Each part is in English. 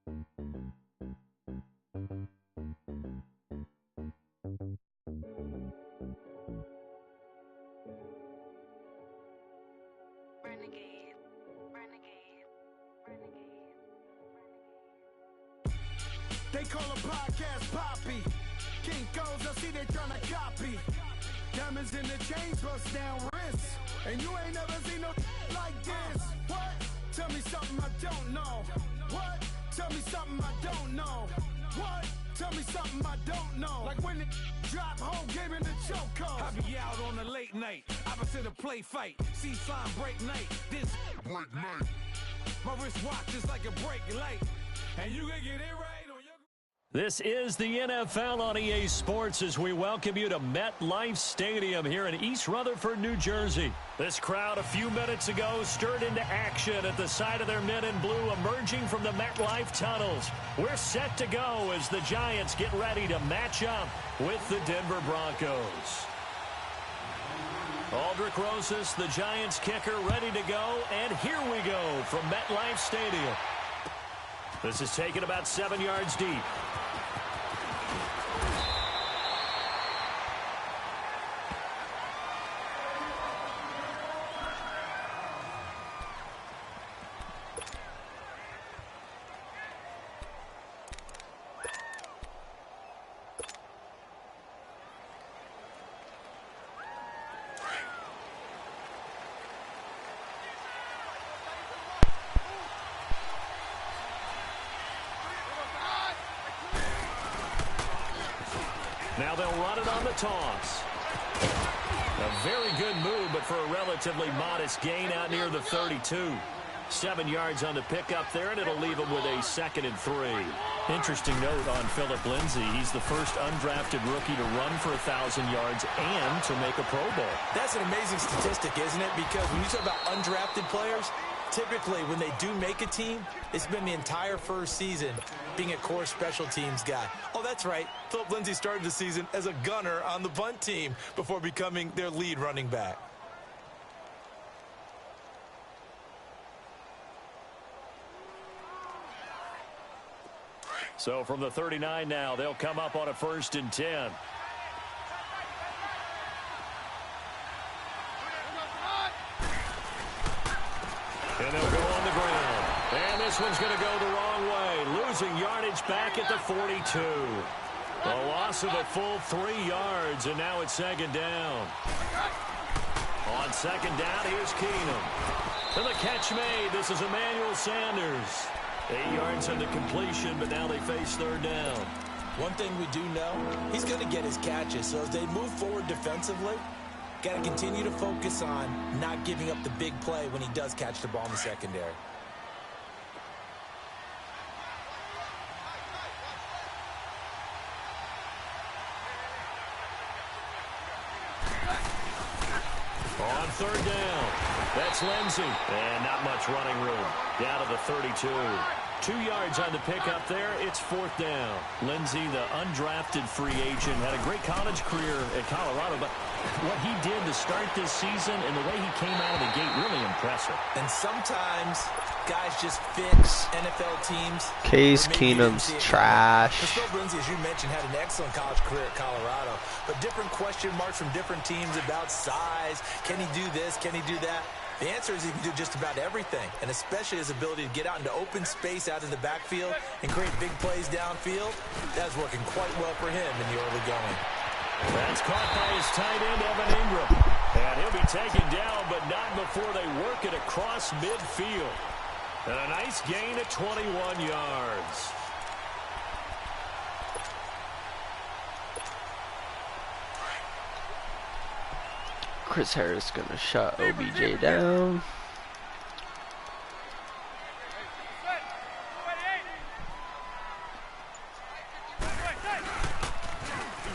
They call a podcast Poppy. Kinkos, I see they tryna copy. Diamonds in the chains, bust down wrists. And you ain't never seen no like this. What? Tell me something I don't know. What? Tell me something I don't know. What? Tell me something I don't know. Like when it drop home, gave in the chokehold. I be out on a late night, opposite a play fight. See sign break night, this break night. My wristwatch is like a break light. And you can get it right on your... This is the NFL on EA Sports as we welcome you to MetLife Stadium here in East Rutherford, New Jersey. This crowd a few minutes ago stirred into action at the side of their men in blue emerging from the MetLife tunnels. We're set to go as the Giants get ready to match up with the Denver Broncos. Aldrich Rosas, the Giants kicker, ready to go, and here we go from MetLife Stadium. This is taken about 7 yards deep. Now they'll run it on the toss. A very good move, but for a relatively modest gain out near the 32. 7 yards on the pickup there, and it'll leave him with a 2nd and 3. Interesting note on Phillip Lindsay. He's the first undrafted rookie to run for 1,000 yards and to make a Pro Bowl. That's an amazing statistic, isn't it? Because when you talk about undrafted players, typically when they do make a team, it's been the entire first season being a core special teams guy. Oh, that's right. Phillip Lindsay started the season as a gunner on the punt team before becoming their lead running back. So from the 39 now, they'll come up on a 1st and 10. And they'll go on the ground. And this one's going to go the wrong way. Losing yardage back at the 42. A loss of a full 3 yards, and now it's 2nd down. On 2nd down, here's Keenum. And the catch made. This is Emmanuel Sanders. 8 yards on the completion, but now they face 3rd down. One thing we do know, he's going to get his catches. So as they move forward defensively, got to continue to focus on not giving up the big play when he does catch the ball in the secondary. On 3rd down, that's Lindsay. And not much running room. Down to the 32. 2 yards on the pickup there. It's 4th down. Lindsay, the undrafted free agent, had a great college career at Colorado, but what he did to start this season and the way he came out of the gate, really impressive. And sometimes guys just fit NFL teams. Case Keenum's trash. Phillip Lindsay, as you mentioned, had an excellent college career at Colorado, but different question marks from different teams about size. Can he do this? Can he do that? The answer is he can do just about everything, and especially his ability to get out into open space out of the backfield and create big plays downfield. That's working quite well for him in the early going. That's caught by his tight end, Evan Ingram. And he'll be taken down, but not before they work it across midfield. And a nice gain at 21 yards. Chris Harris gonna shut OBJ down.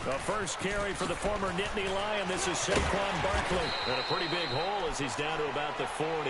The first carry for the former Nittany Lion. This is Saquon Barkley. And a pretty big hole as he's down to about the 40.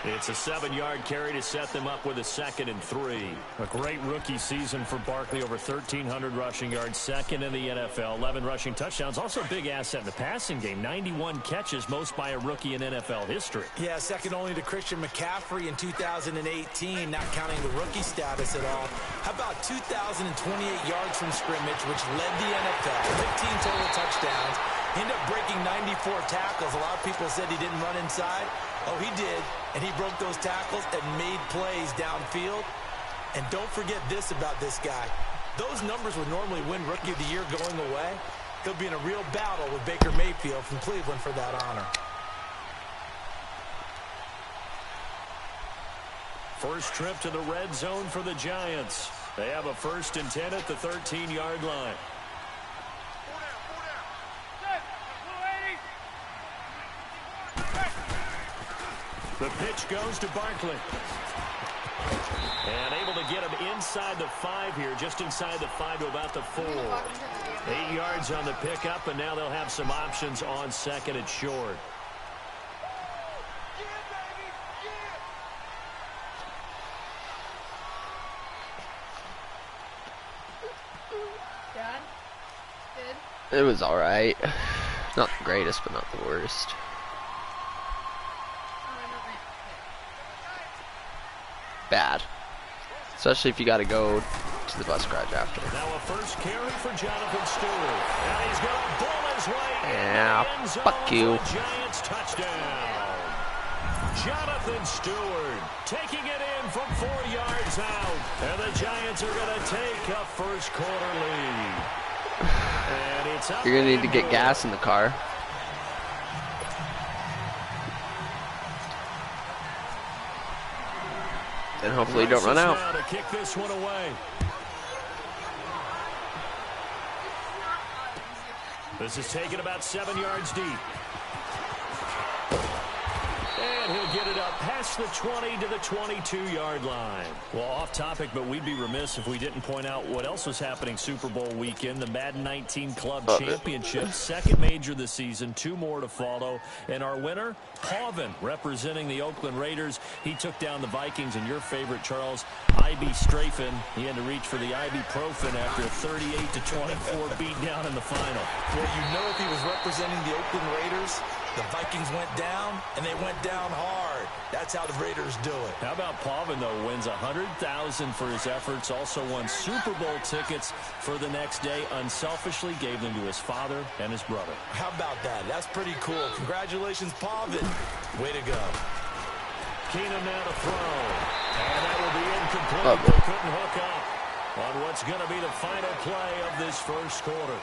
It's a 7-yard carry to set them up with a 2nd and 3. A great rookie season for Barkley, over 1,300 rushing yards, second in the NFL, 11 rushing touchdowns. Also a big asset in the passing game, 91 catches, most by a rookie in NFL history. Yeah, second only to Christian McCaffrey in 2018, not counting the rookie status at all. How about 2,028 yards from scrimmage, which led the NFL, 15 total touchdowns. He ended up breaking 94 tackles. A lot of people said he didn't run inside. Oh, he did, and he broke those tackles and made plays downfield. And don't forget this about this guy. Those numbers would normally win Rookie of the Year going away. He'll be in a real battle with Baker Mayfield from Cleveland for that honor. First trip to the red zone for the Giants. They have a 1st and 10 at the 13-yard line. The pitch goes to Barkley. And able to get him inside the 5 here, just inside the 5 to about the 4. 8 yards on the pickup, and now they'll have some options on 2nd and short. It was alright. Not the greatest, but not the worst. Bad. Especially if you got to go to the bus garage after. Now a first carry for Jonathan Stewart. And he's going to ball his way. Yeah, fuck you. Giants touchdown. Jonathan Stewart taking it in from 4 yards out. And the Giants are going to take a first quarter lead. And it's up. You're going to need to get gas in the car. And hopefully you don't run out. To kick this one away. This is taken about 7 yards deep. And he'll get it up past the 20 to the 22-yard line. Well, off topic, but we'd be remiss if we didn't point out what else was happening Super Bowl weekend. The Madden 19 Club Championship, second major this season, 2 more to follow. And our winner, Pavin, representing the Oakland Raiders. He took down the Vikings, and your favorite, Charles, I.B. Strafen. He had to reach for the ibuprofen after a 38-24 beatdown in the final. Well, you know if he was representing the Oakland Raiders, the Vikings went down, and they went down hard. That's how the Raiders do it. How about Pavin, though, wins $100,000 for his efforts, also won Super Bowl tickets for the next day, unselfishly gave them to his father and his brother. How about that? That's pretty cool. Congratulations, Pavin. Way to go. Keenum now to throw. And that will be incomplete. They couldn't hook up on what's going to be the final play of this first quarter.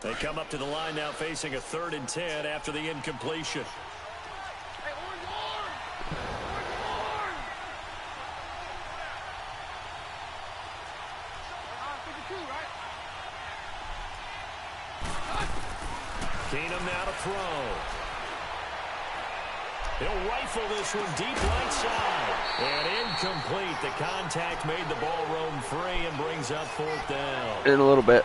They come up to the line now facing a 3rd and 10 after the incompletion. Keenum now to throw. He'll rifle this one deep right side. And incomplete. The contact made the ball roam free and brings up 4th down. In a little bit.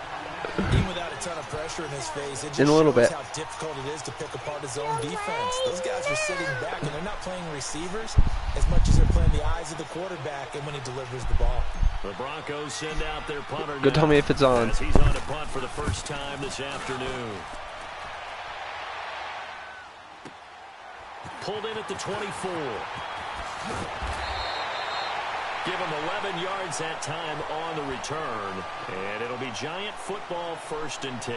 Even without a ton of pressure in his face, it just in a little shows bit. how difficult it is to pick apart his own defense. Those guys are sitting back, and they're not playing receivers as much as they're playing the eyes of the quarterback and when he delivers the ball. The Broncos send out their punter. Good, tell me if it's on. As he's on to punt for the first time this afternoon. Pulled in at the 24. Give him 11 yards that time on the return. And it'll be Giant football 1st and 10.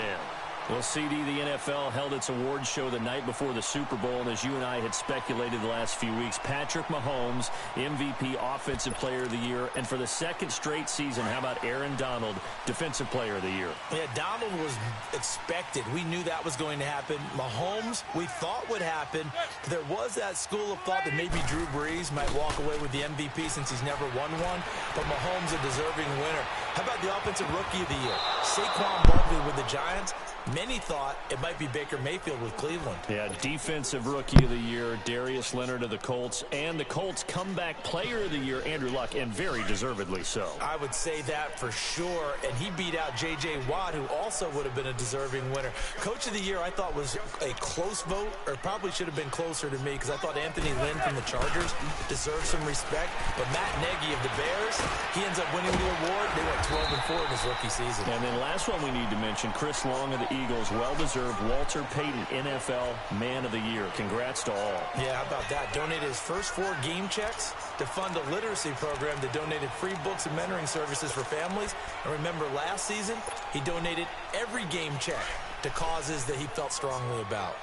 Well, CD, the NFL held its awards show the night before the Super Bowl, and as you and I had speculated the last few weeks, Patrick Mahomes, MVP, Offensive Player of the Year, and for the 2nd straight season, how about Aaron Donald, Defensive Player of the Year? Yeah, Donald was expected. We knew that was going to happen. Mahomes, we thought would happen. There was that school of thought that maybe Drew Brees might walk away with the MVP since he's never won one, but Mahomes a deserving winner. How about the Offensive Rookie of the Year? Saquon Barkley with the Giants. Many thought it might be Baker Mayfield with Cleveland. Yeah, defensive rookie of the year, Darius Leonard of the Colts, and the Colts comeback player of the year, Andrew Luck, and very deservedly so. I would say that for sure, and he beat out J.J. Watt, who also would have been a deserving winner. Coach of the year, I thought, was a close vote, or probably should have been closer to me, because I thought Anthony Lynn from the Chargers deserved some respect, but Matt Nagy of the Bears, he ends up winning the award. They went 12-4 in his rookie season. And then last one we need to mention, Chris Long of the Eagles, well-deserved Walter Payton NFL Man of the Year. Congrats to all. Yeah, how about that? Donated his first 4 game checks to fund a literacy program that donated free books and mentoring services for families. And remember, last season, he donated every game check to causes that he felt strongly about.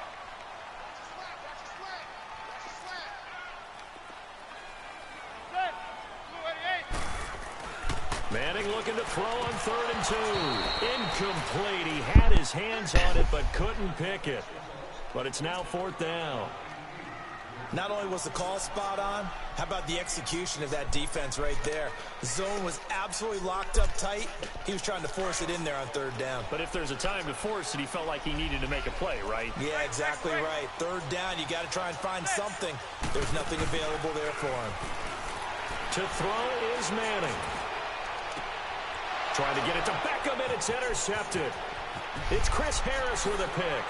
Manning looking to throw on 3rd and 2. Incomplete. He had his hands on it but couldn't pick it. But it's now 4th down. Not only was the call spot on, how about the execution of that defense right there? The zone was absolutely locked up tight. He was trying to force it in there on 3rd down. But if there's a time to force it, he felt like he needed to make a play, right? Yeah, exactly right. 3rd down, you got to try and find something. There's nothing available there for him. To throw is Manning. Trying to get it to Beckham, and it's intercepted. It's Chris Harris with a pick.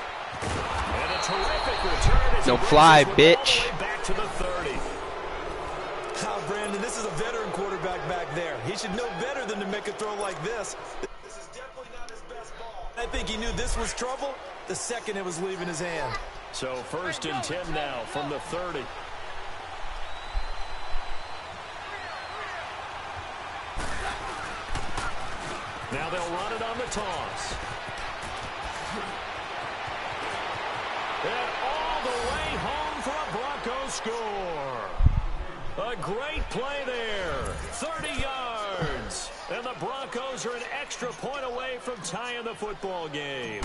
And a terrific return. Don't fly, bitch. Back to the 30. Oh, Brandon, this is a veteran quarterback back there. He should know better than to make a throw like this. This is definitely not his best ball. I think he knew this was trouble the second it was leaving his hand. So 1st and 10 now from the 30. Now they'll run it on the toss. And all the way home for a Broncos score. A great play there. 30 yards. And the Broncos are an extra point away from tying the football game.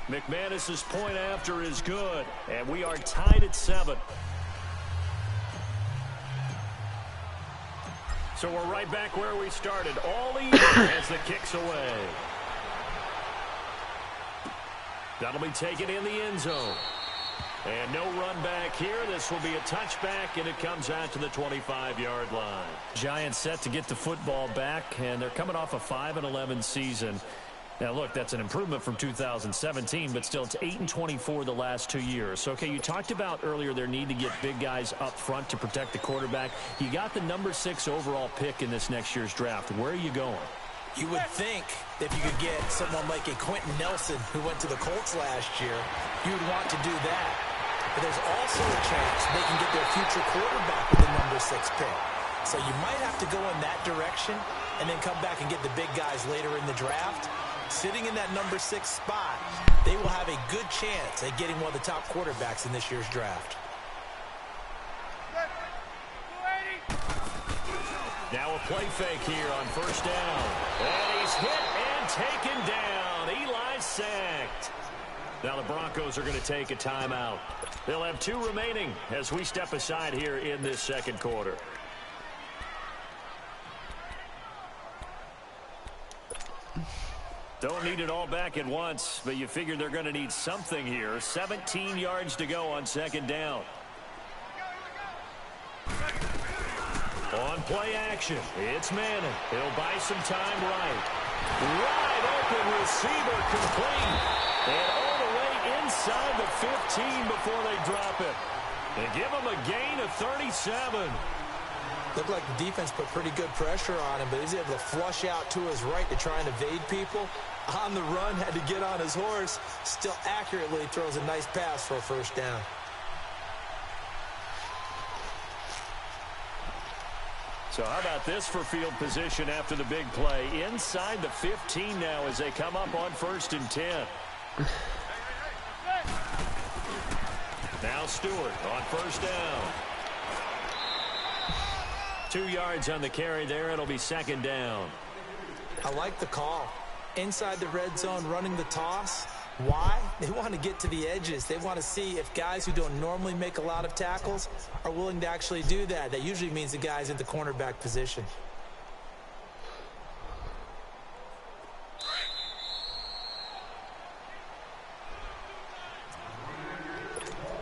McManus's point after is good. And we are tied at 7. So we're right back where we started. All even as the kick's away. That'll be taken in the end zone. And no run back here. This will be a touchback, and it comes out to the 25-yard line. Giants set to get the football back, and they're coming off a 5-11 season. Now, look, that's an improvement from 2017, but still it's 8-24 the last 2 years. So, okay, you talked about earlier their need to get big guys up front to protect the quarterback. You got the number 6 overall pick in this next year's draft. Where are you going? You would think that if you could get someone like a Quentin Nelson who went to the Colts last year, you would want to do that. But there's also a chance they can get their future quarterback with the number 6 pick. So you might have to go in that direction and then come back and get the big guys later in the draft. Sitting in that number 6 spot, they will have a good chance at getting one of the top quarterbacks in this year's draft. Now a play fake here on 1st down. And he's hit and taken down. Eli sacked. Now the Broncos are going to take a timeout. They'll have 2 remaining as we step aside here in this 2nd quarter. Don't need it all back at once, but you figure they're going to need something here. 17 yards to go on 2nd down. On play action, it's Manning. He'll buy some time right. Wide open receiver complete. And all the way inside the 15 before they drop it. They give him a gain of 37. Looked like the defense put pretty good pressure on him, but he's able to flush out to his right to try and evade people. On the run, had to get on his horse. Still accurately throws a nice pass for a 1st down. So how about this for field position after the big play? Inside the 15 now as they come up on 1st and 10. Now Stewart on 1st down. 2 yards on the carry there. It'll be 2nd down. I like the call. Inside the red zone, running the toss. Why? They want to get to the edges. They want to see if guys who don't normally make a lot of tackles are willing to actually do that. That usually means the guys in the cornerback position.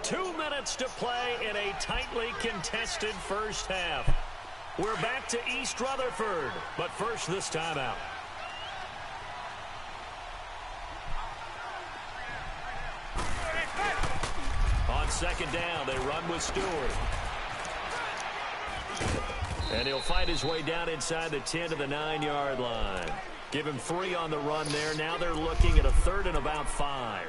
2 minutes to play in a tightly contested first half. We're back to East Rutherford, but first this timeout. On second down, they run with Stewart. And he'll fight his way down inside the 10 to the 9-yard line. Give him 3 on the run there. Now they're looking at a 3rd and about 5.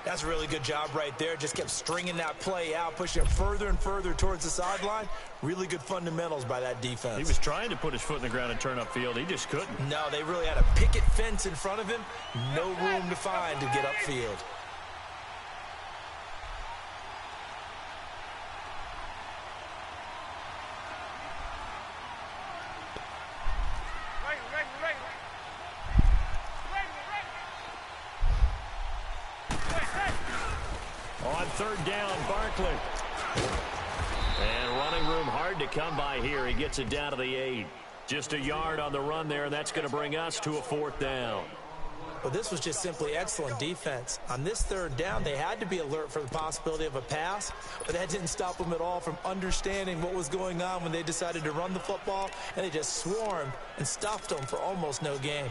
That's a really good job right there. Just kept stringing that play out, pushing it further and further towards the sideline. Really good fundamentals by that defense. He was trying to put his foot in the ground and turn upfield. He just couldn't. No, they really had a picket fence in front of him. No room to find to get upfield. On 3rd down, Barkley. And running room hard to come by here. He gets it down to the 8. Just a yard on the run there. That's going to bring us to a 4th down. Well, this was just simply excellent defense. On this 3rd down, they had to be alert for the possibility of a pass, but that didn't stop them at all from understanding what was going on when they decided to run the football, and they just swarmed and stuffed them for almost no gain.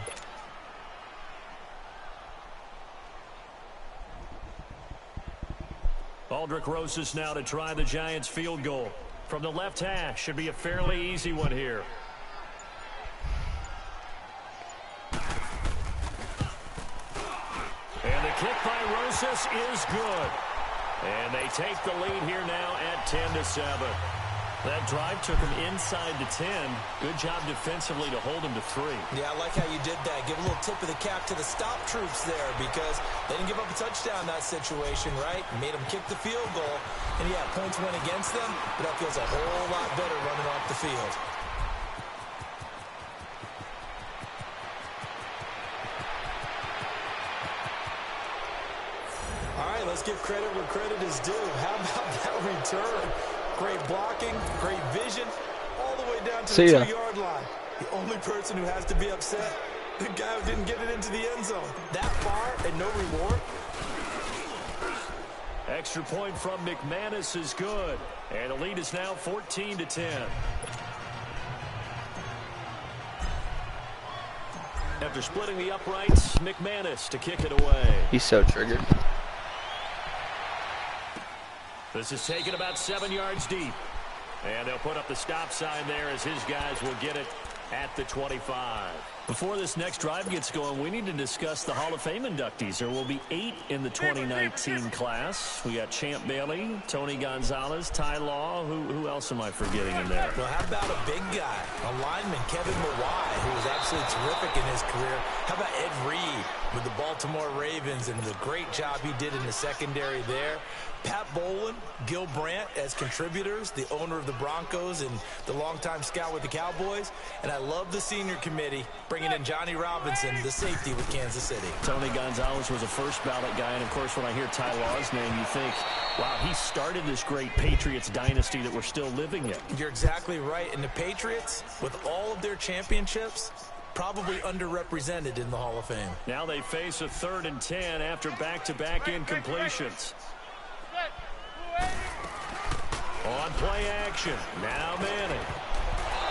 Aldrich Rosas now to try the Giants field goal. From the left hash, should be a fairly easy one here. And the kick by Rosas is good. And they take the lead here now at 10-7. That drive took him inside the 10. Good job defensively to hold him to 3. Yeah, I like how you did that. Give a little tip of the cap to the stop troops there because they didn't give up a touchdown in that situation, right? Made them kick the field goal. And, yeah, points went against them, but that feels a whole lot better running off the field. All right, let's give credit where credit is due. How about that return? Great blocking, great vision, all the way down to the 2-yard line. The only person who has to be upset, the guy who didn't get it into the end zone. That far and no reward. Extra point from McManus is good. And the lead is now 14-10. After splitting the uprights, McManus to kick it away. He's so triggered. This is taken about 7 yards deep. And they'll put up the stop sign there as his guys will get it at the 25. Before this next drive gets going, we need to discuss the Hall of Fame inductees. There will be 8 in the 2019 class. We got Champ Bailey, Tony Gonzalez, Ty Law. Who else am I forgetting in there? Well, how about a big guy, a lineman, Kevin Mawai, who was absolutely terrific in his career. How about Ed Reed with the Baltimore Ravens and the great job he did in the secondary there. Pat Bowlen, Gil Brandt as contributors, the owner of the Broncos and the longtime scout with the Cowboys. And I love the senior committee bringing in Johnny Robinson, the safety with Kansas City. Tony Gonzalez was a first ballot guy. And, of course, when I hear Ty Law's name, you think, wow, he started this great Patriots dynasty that we're still living in. You're exactly right. And the Patriots, with all of their championships, probably underrepresented in the Hall of Fame. Now they face a 3rd and 10 after back-to-back incompletions. On play action, now Manning.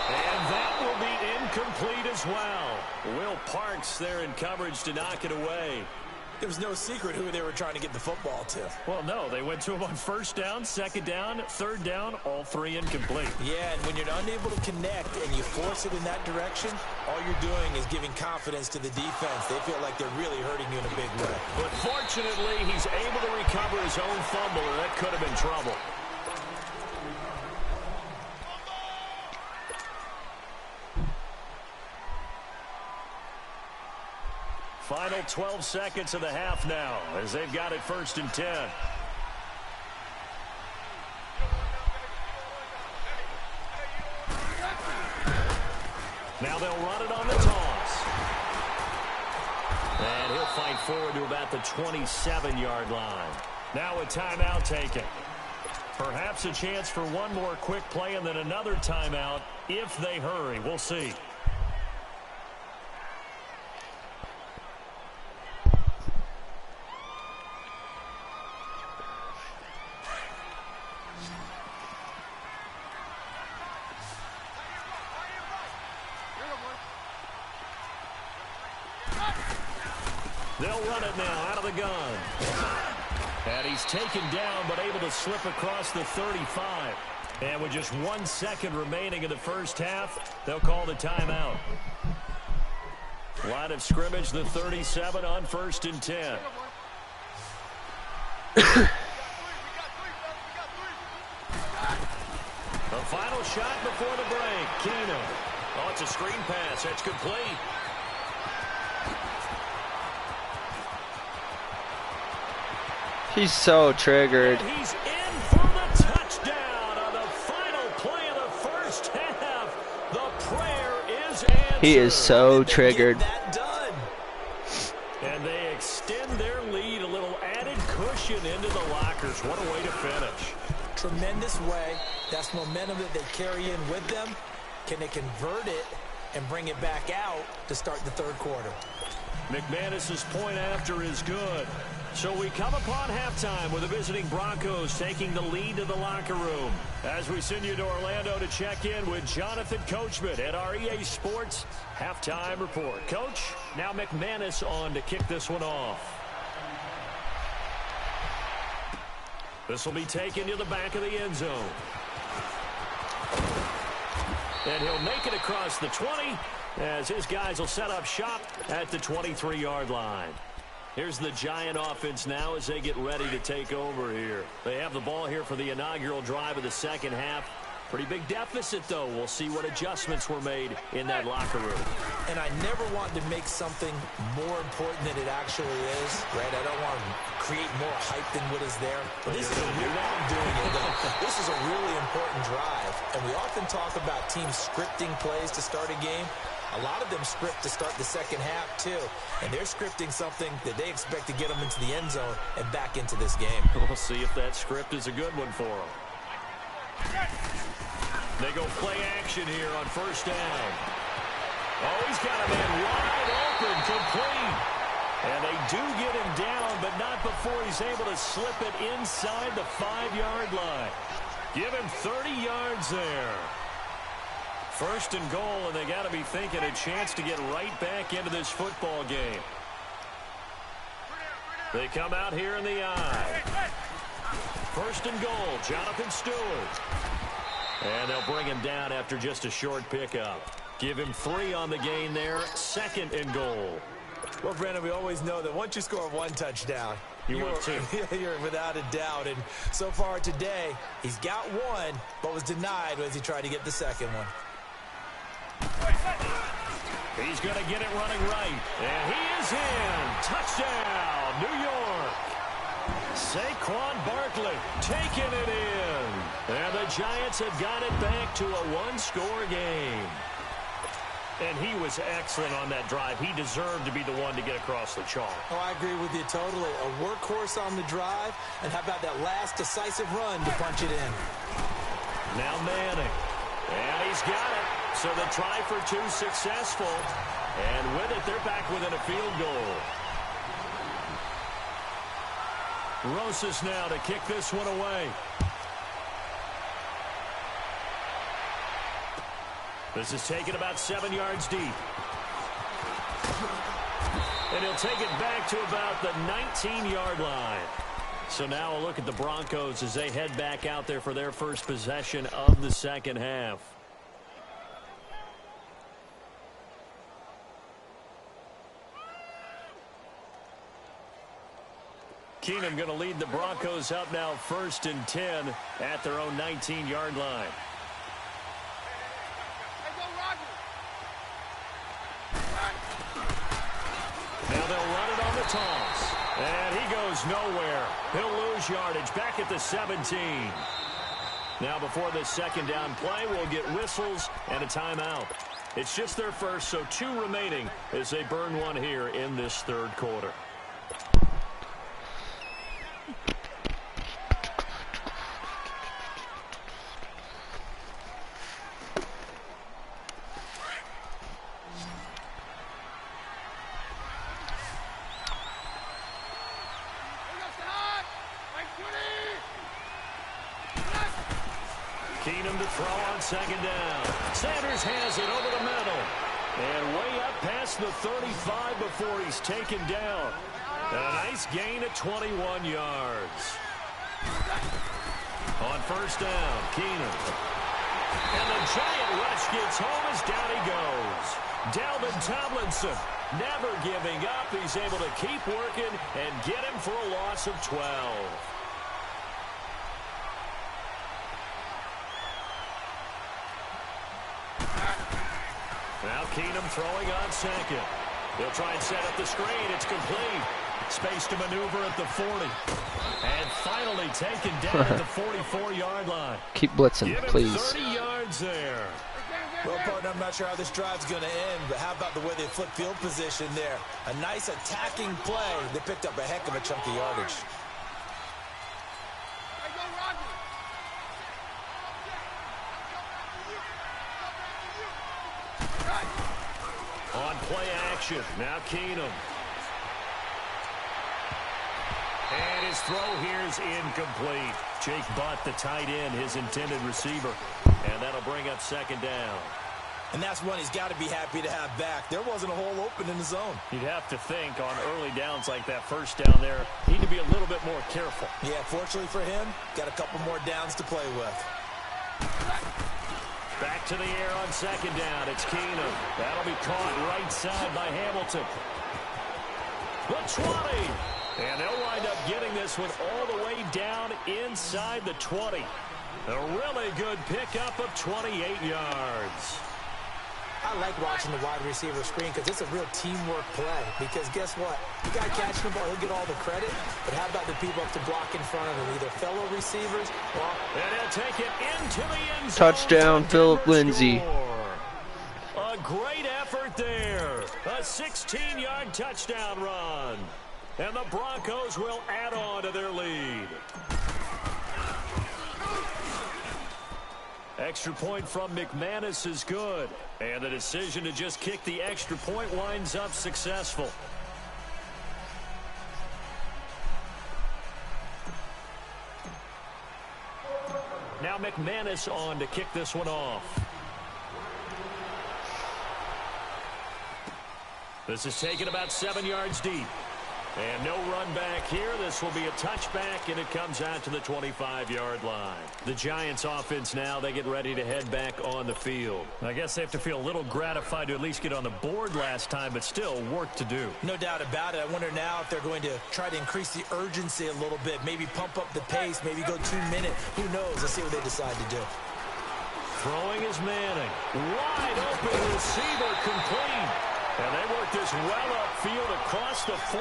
And that will be incomplete as well. Will Parks there in coverage to knock it away. There was no secret who they were trying to get the football to. Well, no, they went to him on 1st down, 2nd down, 3rd down, all 3 incomplete. Yeah, and when you're unable to connect and you force it in that direction, all you're doing is giving confidence to the defense. They feel like they're really hurting you in a big way. But fortunately, he's able to recover his own fumble, and that could have been trouble. Final 12 seconds of the half now as they've got it 1st and 10. Now they'll run it on the toss. And he'll fight forward to about the 27-yard line. Now a timeout taken. Perhaps a chance for one more quick play and then another timeout if they hurry. We'll see. They'll run it now out of the gun. And he's taken down but able to slip across the 35. And with just 1 second remaining in the first half, they'll call the timeout. Line of scrimmage, the 37 on 1st and 10. The final shot before the break. Keenum. Oh, it's a screen pass. That's complete. He's so triggered. And he's in for the touchdown on the final play of the first half. The prayer is answered. He is so triggered. That done. And they extend their lead, a little added cushion into the lockers. What a way to finish. Tremendous way. That's momentum that they carry in with them. Can they convert it and bring it back out to start the third quarter? McManus's point after is good. So we come upon halftime with the visiting Broncos taking the lead to the locker room. As we send you to Orlando to check in with Jonathan Coachman at our EA Sports Halftime Report. Coach, now McManus on to kick this one off. This will be taken to the back of the end zone. And he'll make it across the 20 as his guys will set up shop at the 23-yard line. Here's the Giant offense now as they get ready to take over here. They have the ball here for the inaugural drive of the second half. Pretty big deficit, though. We'll see what adjustments were made in that locker room. And I never want to make something more important than it actually is, right? I don't want to create more hype than what is there. But this is a real, I'm doing it, though. This is a really important drive. And we often talk about teams scripting plays to start a game. A lot of them script to start the second half, too. And they're scripting something that they expect to get them into the end zone and back into this game. We'll see if that script is a good one for them. They go play action here on first down. Oh, he's got a man wide open, complete. And they do get him down, but not before he's able to slip it inside the 5-yard line. Give him 30 yards there. First and goal, and they got to be thinking a chance to get right back into this football game. They come out here in the eye. First and goal, Jonathan Stewart. And they'll bring him down after just a short pickup. Give him 3 on the gain there. Second and goal. Well, Brandon, we always know that once you score 1 touchdown, you're without a doubt. And so far today, he's got 1, but was denied as he tried to get the second one. He's going to get it running right. And he is in. Touchdown, New York. Saquon Barkley taking it in. And the Giants have got it back to a 1-score game. And he was excellent on that drive. He deserved to be the one to get across the chalk. Oh, I agree with you totally. A workhorse on the drive. And how about that last decisive run to punch it in? Now Manning. And he's got it. So the try for 2 successful. And with it, they're back within a field goal. Rosas now to kick this one away. This is taken about 7 yards deep. And he'll take it back to about the 19-yard line. So now a look at the Broncos as they head back out there for their first possession of the second half. Keenum going to lead the Broncos up now 1st and 10 at their own 19-yard line. Now they'll run it on the toss. And he goes nowhere. He'll lose yardage back at the 17. Now before this second down play, we'll get whistles and a timeout. It's just their first, so 2 remaining as they burn 1 here in this third quarter. Keenum to throw on second down. Sanders has it over the middle. And way up past the 35 before he's taken down. A nice gain at 21 yards. On first down, Keenum. And the giant rush gets home as down he goes. Dalvin Tomlinson never giving up. He's able to keep working and get him for a loss of 12. Now Keenum throwing on second. He'll try and set up the screen. It's complete. Space to maneuver at the 40. And finally taken down at the 44-yard line. Keep blitzing, please. 30 yards there. Well, partner, I'm not sure how this drive's going to end, but how about the way they flip field position there? A nice attacking play. They picked up a heck of a chunk of yardage. On play action, now Keenum. And his throw here is incomplete. Jake Butt, the tight end, his intended receiver. And that'll bring up second down. And that's one he's got to be happy to have back. There wasn't a hole open in the zone. You'd have to think on early downs like that first down there, need to be a little bit more careful. Yeah, fortunately for him, got a couple more downs to play with. Back to the air on second down. It's Keenum. That'll be caught right side by Hamilton. The 20. And they'll wind up getting this one all the way down inside the 20. A really good pickup of 28 yards. I like watching the wide receiver screen because it's a real teamwork play. Because guess what? The guy catching the ball, he'll get all the credit. But how about the people up to block in front of him? Either fellow receivers or... And he'll take it into the end zone. Touchdown, Philip Lindsay. A great effort there. A 16-yard touchdown run. And the Broncos will add on to their lead. Extra point from McManus is good. And the decision to just kick the extra point winds up successful. Now McManus on to kick this one off. This is taken about 7 yards deep. And no run back here. This will be a touchback, and it comes out to the 25-yard line. The Giants offense now, they get ready to head back on the field. I guess they have to feel a little gratified to at least get on the board last time, but still work to do. No doubt about it. I wonder now if they're going to try to increase the urgency a little bit, maybe pump up the pace, maybe go 2 minutes. Who knows? Let's see what they decide to do. Throwing is Manning. Wide open receiver complete. And they work this well upfield across the 45.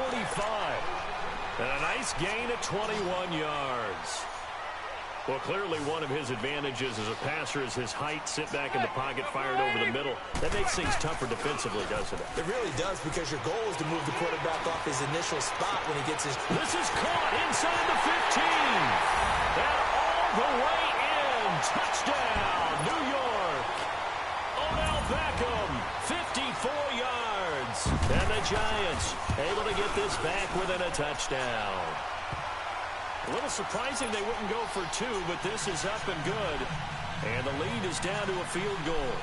And a nice gain at 21 yards. Well, clearly one of his advantages as a passer is his height. Sit back in the pocket, fired over the middle. That makes things tougher defensively, doesn't it? It really does, because your goal is to move the quarterback off his initial spot when he gets his... This is caught inside the 15. And all the way in. Touchdown, New York. Odell Beckham, 54 yards. And the Giants able to get this back within a touchdown. A little surprising they wouldn't go for 2, but this is up and good. And the lead is down to a field goal.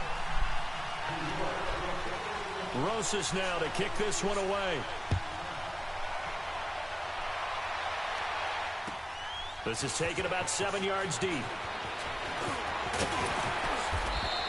Rosas now to kick this one away. This is taken about 7 yards deep.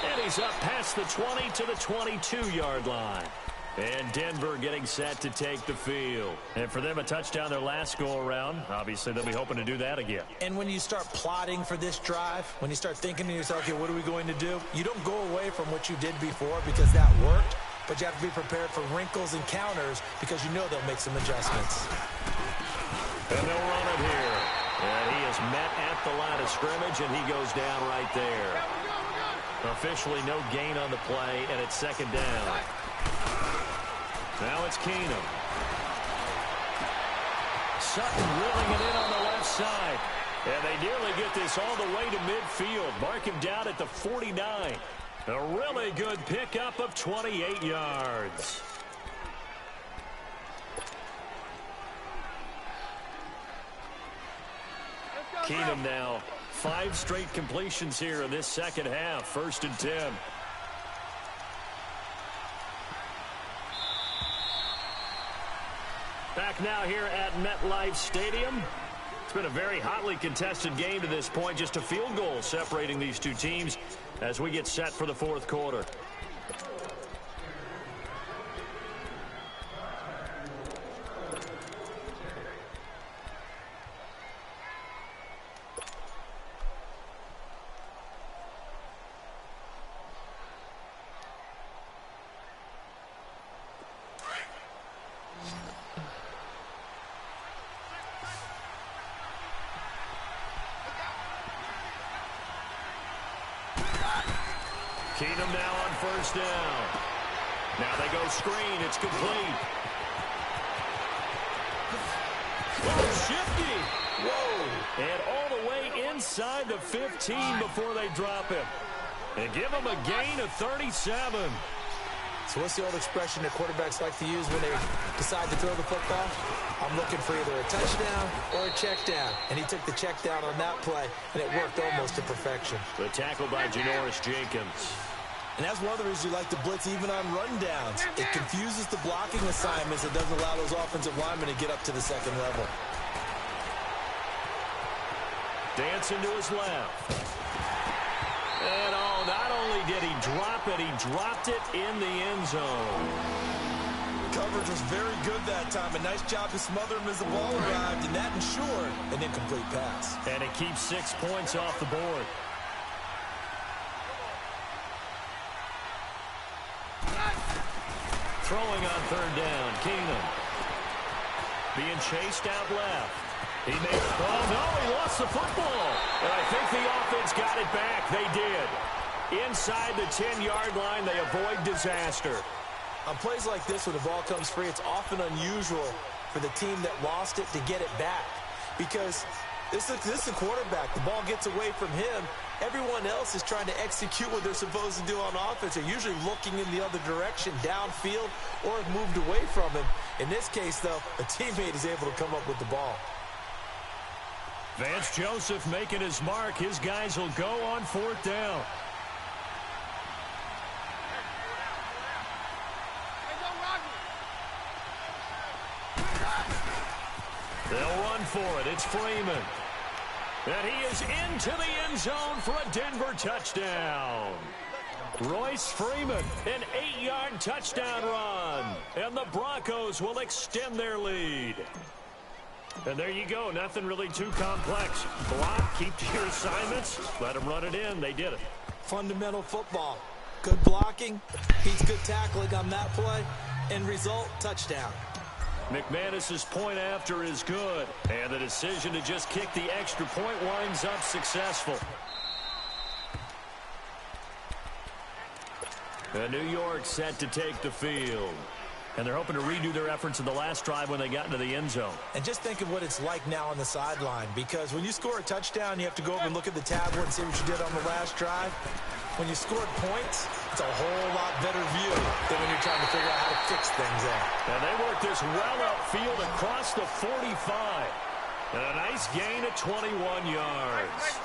And he's up past the 20 to the 22-yard line. And Denver getting set to take the field. And for them, a touchdown their last go-around. Obviously, they'll be hoping to do that again. And when you start plotting for this drive, when you start thinking to yourself, okay, what are we going to do? You don't go away from what you did before because that worked. But you have to be prepared for wrinkles and counters because you know they'll make some adjustments. And they'll run it here. And he is met at the line of scrimmage, and he goes down right there. Officially no gain on the play, and it's second down. Now it's Keenum. Sutton reeling it in on the left side. And they nearly get this all the way to midfield. Mark him down at the 49. A really good pickup of 28 yards. Keenum now 5 straight completions here in this second half. 1st and 10. back now here at MetLife Stadium. It's been a very hotly contested game to this point. Just a field goal separating these two teams as we get set for the fourth quarter. Keenum now on first down. Now they go screen. It's complete. Oh, shifty. Whoa. And all the way inside the 15 before they drop him. And give him a gain of 37. So what's the old expression that quarterbacks like to use when they decide to throw the football? I'm looking for either a touchdown or a check down. And he took the check down on that play, and it worked almost to perfection. The tackle by Janoris Jenkins. And that's one of the reasons you like to blitz even on rundowns. It confuses the blocking assignments. It doesn't allow those offensive linemen to get up to the second level. Dancing to his left. And oh, not only did he drop it, he dropped it in the end zone. Coverage was very good that time. A nice job to smother him as the ball arrived, and that ensured an incomplete pass. And it keeps 6 points off the board. Throwing on third down, Keenum. Being chased out left. He made it. Oh, no, he lost the football. And I think the offense got it back. They did. Inside the 10-yard line, they avoid disaster. On plays like this where the ball comes free, it's often unusual for the team that lost it to get it back. Because this is a quarterback. The ball gets away from him. Everyone else is trying to execute what they're supposed to do on offense. They're usually looking in the other direction, downfield, or have moved away from him. In this case, though, a teammate is able to come up with the ball. Vance Joseph making his mark. His guys will go on fourth down. They'll run for it. It's Freeman. And he is into the end zone for a Denver touchdown. Royce Freeman, an 8-yard touchdown run. And the Broncos will extend their lead. And there you go. Nothing really too complex. Block, keep to your assignments, let them run it in. They did it. Fundamental football. Good blocking. He's good tackling on that play. End result, touchdown. McManus's point after is good. And the decision to just kick the extra point winds up successful. And New York set to take the field. And they're hoping to redo their efforts in the last drive when they got into the end zone. And just think of what it's like now on the sideline. Because when you score a touchdown, you have to go over and look at the tablet and see what you did on the last drive. When you scored points, it's a whole lot better view than when you're trying to figure out how to fix things there. And they work this well upfield across the 45. And a nice gain of 21 yards.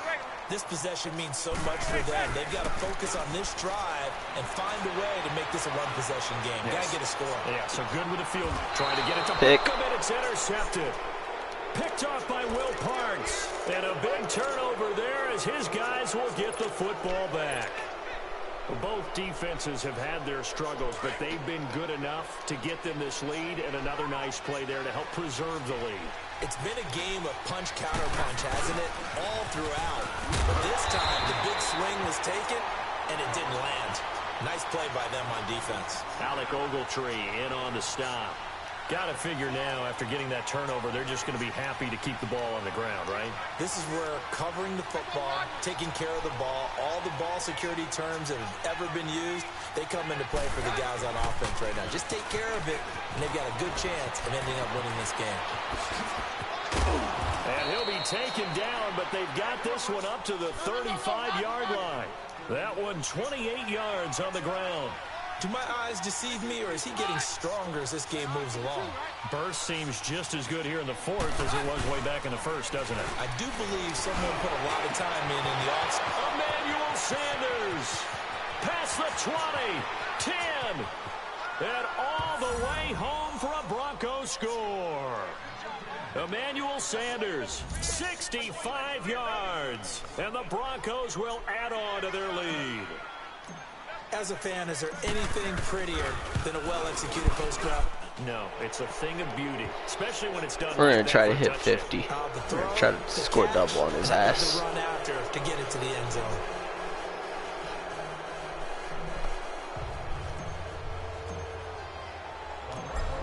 This possession means so much for them. They've got to focus on this drive and find a way to make this a one-possession game. Yes. Got to get a score. Yeah, so good with the field. Trying to get it to pick. And it's intercepted. Picked off by Will Parks. And a big turnover there as his guys will get the football back. Both defenses have had their struggles, but they've been good enough to get them this lead, and another nice play there to help preserve the lead. It's been a game of punch, counter punch, hasn't it? All throughout. But this time, the big swing was taken, and it didn't land. Nice play by them on defense. Alec Ogletree in on the stop. Got to figure now, after getting that turnover, they're just going to be happy to keep the ball on the ground, right? This is where covering the football, taking care of the ball, all the ball security terms that have ever been used, they come into play for the guys on offense right now. Just take care of it, and they've got a good chance of ending up winning this game. And he'll be taken down, but they've got this one up to the 35-yard line. That one 28 yards on the ground. Do my eyes deceive me, or is he getting stronger as this game moves along? Burst seems just as good here in the fourth as it was way back in the first, doesn't it? I do believe someone put a lot of time in the offseason. Emmanuel Sanders. Past the 20. 10. And all the way home for a Broncos score. Emmanuel Sanders, 65 yards. And the Broncos will add on to their lead. As a fan, is there anything prettier than a well-executed post route? No, it's a thing of beauty, especially when it's done. We're going to try to hit 50. We're going to try to score double on his ass. Run after to get it to the end zone.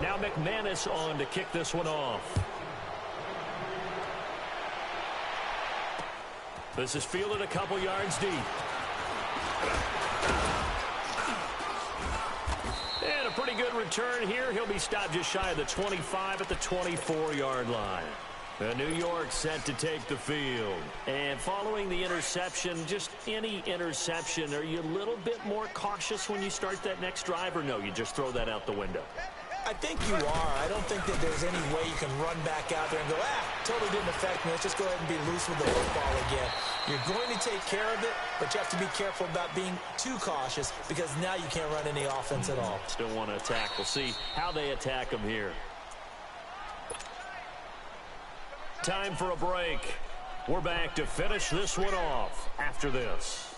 Now McManus on to kick this one off. This is fielded a couple yards deep. And a pretty good return here. He'll be stopped just shy of the 25 at the 24-yard line. New York set to take the field. And following the interception, just any interception, are you a little bit more cautious when you start that next drive, or no, you just throw that out the window? I think you are. I don't think that there's any way you can run back out there and go, totally didn't affect me. Let's just go ahead and be loose with the football again. You're going to take care of it, but you have to be careful about being too cautious because now you can't run any offense at all. Still want to attack. We'll see how they attack them here. Time for a break. We're back to finish this one off after this.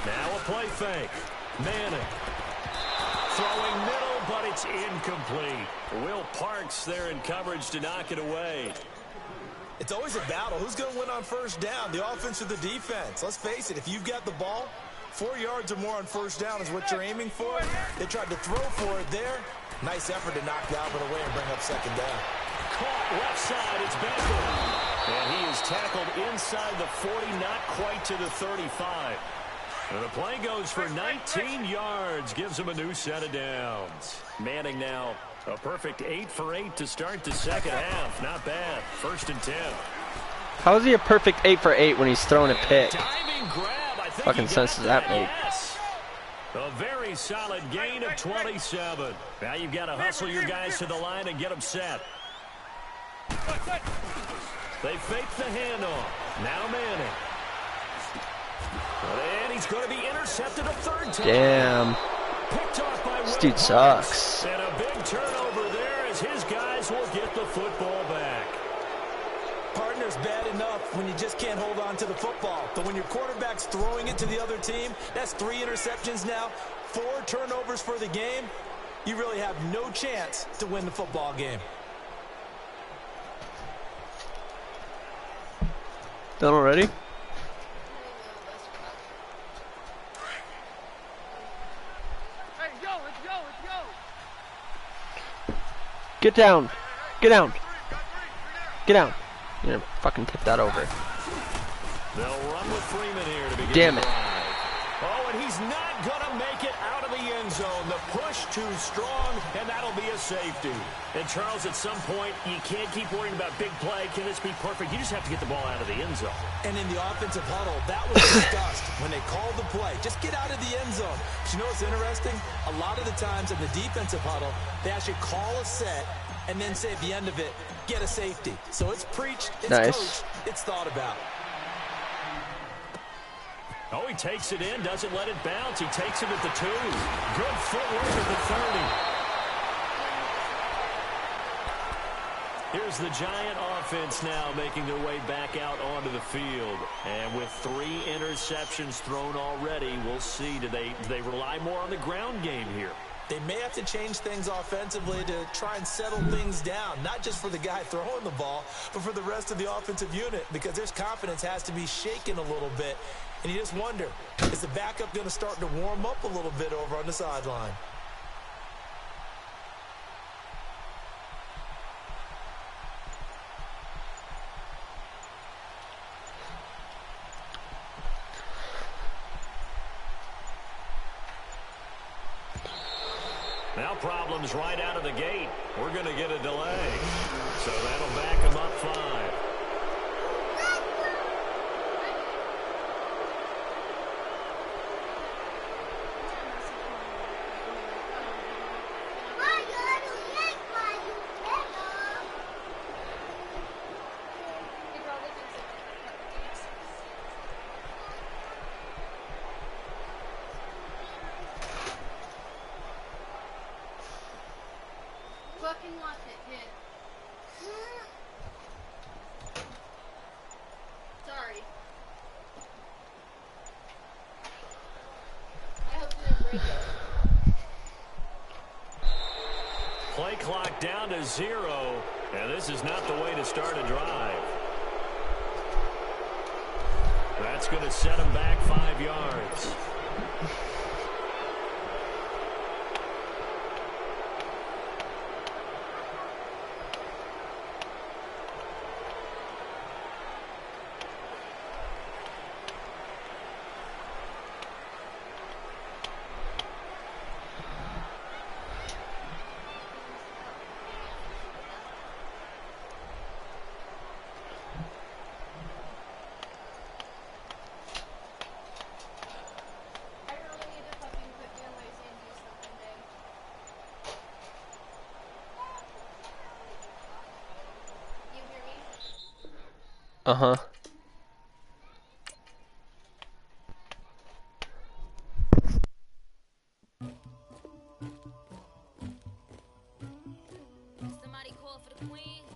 Now a play fake. Manning. Throwing middle, but it's incomplete. Will Parks there in coverage to knock it away. It's always a battle. Who's going to win on first down, the offense or the defense? Let's face it, if you've got the ball, 4 yards or more on first down is what you're aiming for. They tried to throw for it there. Nice effort to knock Dalvin away and bring up second down. Caught left side, it's Beckham. And he is tackled inside the 40, not quite to the 35. And the play goes for 19 yards, gives him a new set of downs. Manning now a perfect 8 for 8 to start the second half. Not bad. 1st and 10. How is he a perfect 8 for 8 when he's throwing a pick? Diving grab. I think fucking sense does that make? Yes. A very solid gain of 27. Now you've got to hustle your guys to the line and get them set. They fake the handoff. Now Manning. And he's going to be intercepted a 3rd time. Damn. Picked off by This dude sucks. And a big turnover there as his guys will get the football back. Partner's bad enough when you just can't hold on to the football. But when your quarterback's throwing it to the other team, that's 3 interceptions now, 4 turnovers for the game. You really have no chance to win the football game. Done already? Get down. Get down. Get down. You're gonna fucking tip that over. They'll run with Freeman here to begin. Damn it. Oh, and he's not going to make it out of the end zone. The push too strong, and that'll be a safety. And, Charles, at some point, you can't keep worrying about big play. Can this be perfect? You just have to get the ball out of the end zone. And in the offensive huddle, that was discussed when they called the play. Just get out of the end zone. But you know what's interesting? A lot of the times in the defensive huddle, they actually call a set and then say at the end of it, get a safety. So it's preached, it's coached, it's thought about. Oh, he takes it in, doesn't let it bounce. He takes it at the 2. Good footwork at the 30. Here's the Giant offense now making their way back out onto the field. And with 3 interceptions thrown already, we'll see. Do they rely more on the ground game here? They may have to change things offensively to try and settle things down, not just for the guy throwing the ball, but for the rest of the offensive unit, because their confidence has to be shaken a little bit. And you just wonder, is the backup going to start to warm up a little bit over on the sideline? Now problems right out of the gate. We're going to get a delay. So that'll back them up 5. fucking lost it, kid. Sorry. I hope you didn't break it. Play clock down to 0, and this is not the way to start a drive. That's going to set him back 5 yards. Uh-huh. Somebody call for the queen.